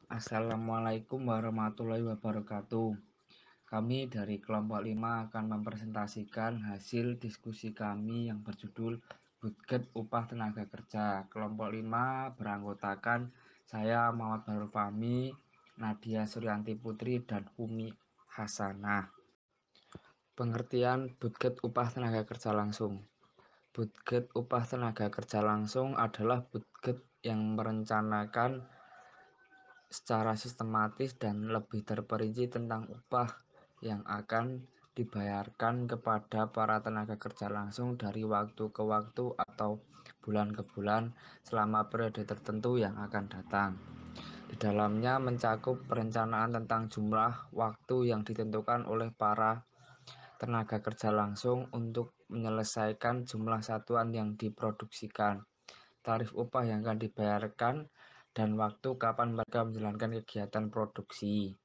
Assalamualaikum warahmatullahi wabarakatuh. Kami dari kelompok 5 akan mempresentasikan hasil diskusi kami yang berjudul Budget Upah Tenaga Kerja. Kelompok 5 beranggotakan saya Muhammad Bahrul Fahmi, Nadia Suryanti Putri, dan Umi Hasanah. Pengertian budget upah tenaga kerja langsung. Budget upah tenaga kerja langsung adalah budget yang merencanakan secara sistematis dan lebih terperinci tentang upah yang akan dibayarkan kepada para tenaga kerja langsung dari waktu ke waktu atau bulan ke bulan selama periode tertentu yang akan datang. Di dalamnya mencakup perencanaan tentang jumlah waktu yang ditentukan oleh para tenaga kerja langsung untuk menyelesaikan jumlah satuan yang diproduksikan, tarif upah yang akan dibayarkan, dan waktu kapan mereka menjalankan kegiatan produksi.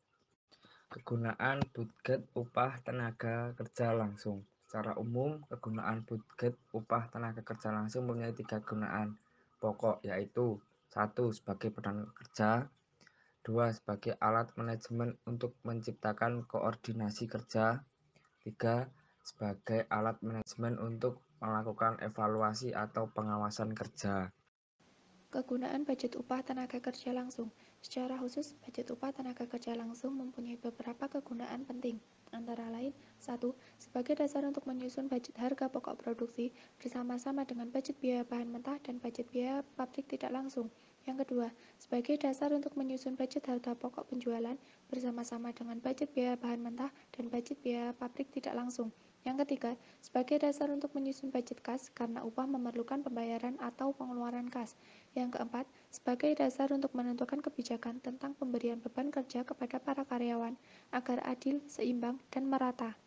Kegunaan budget upah tenaga kerja langsung. Secara umum, kegunaan budget upah tenaga kerja langsung mempunyai 3 kegunaan pokok, yaitu 1. Sebagai tenaga kerja, 2. Sebagai alat manajemen untuk menciptakan koordinasi kerja, 3. Sebagai alat manajemen untuk melakukan evaluasi atau pengawasan kerja. Kegunaan budget upah tenaga kerja langsung. Secara khusus, budget upah tenaga kerja langsung mempunyai beberapa kegunaan penting, antara lain: 1. Sebagai dasar untuk menyusun budget harga pokok produksi bersama-sama dengan budget biaya bahan mentah dan budget biaya pabrik tidak langsung. Yang kedua, sebagai dasar untuk menyusun budget harga pokok penjualan bersama-sama dengan budget biaya bahan mentah dan budget biaya pabrik tidak langsung. Yang ketiga, sebagai dasar untuk menyusun budget kas karena upah memerlukan pembayaran atau pengeluaran kas. Yang keempat, sebagai dasar untuk menentukan kebijakan tentang pemberian beban kerja kepada para karyawan agar adil, seimbang, dan merata.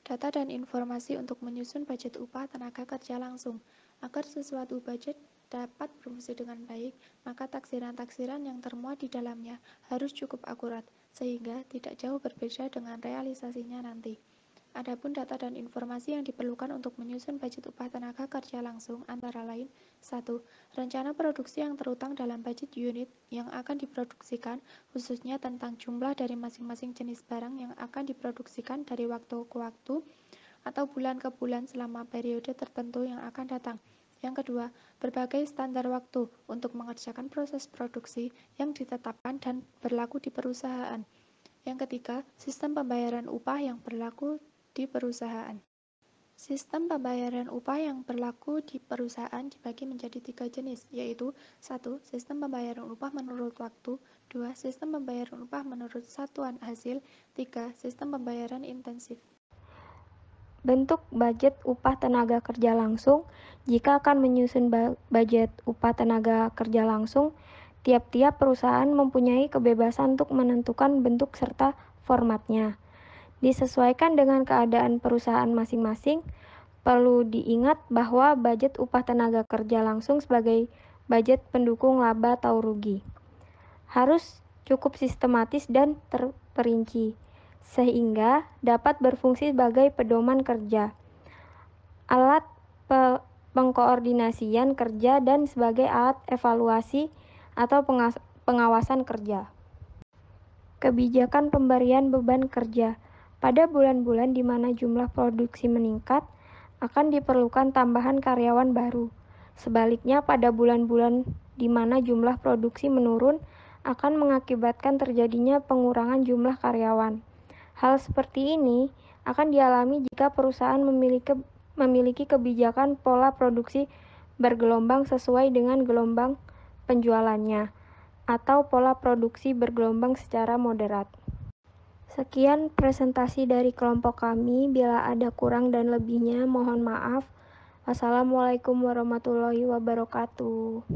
Data dan informasi untuk menyusun budget upah tenaga kerja langsung. Agar sesuatu budget dapat berfungsi dengan baik, maka taksiran-taksiran yang termuat di dalamnya harus cukup akurat, sehingga tidak jauh berbeda dengan realisasinya nanti. Adapun data dan informasi yang diperlukan untuk menyusun budget upah tenaga kerja langsung antara lain: 1. Rencana produksi yang terutang dalam budget unit yang akan diproduksikan, khususnya tentang jumlah dari masing-masing jenis barang yang akan diproduksikan dari waktu ke waktu atau bulan ke bulan selama periode tertentu yang akan datang. Yang kedua, berbagai standar waktu untuk mengerjakan proses produksi yang ditetapkan dan berlaku di perusahaan. Yang ketiga, sistem pembayaran upah yang berlaku di perusahaan. Sistem pembayaran upah yang berlaku di perusahaan dibagi menjadi 3 jenis, yaitu: 1. Sistem pembayaran upah menurut waktu, 2. Sistem pembayaran upah menurut satuan hasil, 3. Sistem pembayaran intensif. Bentuk budget upah tenaga kerja langsung. Jika akan menyusun budget upah tenaga kerja langsung, tiap-tiap perusahaan mempunyai kebebasan untuk menentukan bentuk serta formatnya. Disesuaikan dengan keadaan perusahaan masing-masing. Perlu diingat bahwa budget upah tenaga kerja langsung sebagai budget pendukung laba atau rugi harus cukup sistematis dan terperinci, sehingga dapat berfungsi sebagai pedoman kerja, alat pengkoordinasian kerja, dan sebagai alat evaluasi atau pengawasan kerja. Kebijakan pemberian beban kerja. Pada bulan-bulan di mana jumlah produksi meningkat, akan diperlukan tambahan karyawan baru. Sebaliknya, pada bulan-bulan di mana jumlah produksi menurun, akan mengakibatkan terjadinya pengurangan jumlah karyawan. Hal seperti ini akan dialami jika perusahaan memiliki kebijakan pola produksi bergelombang sesuai dengan gelombang penjualannya, atau pola produksi bergelombang secara moderat. Sekian presentasi dari kelompok kami. Bila ada kurang dan lebihnya, mohon maaf. Wassalamualaikum warahmatullahi wabarakatuh.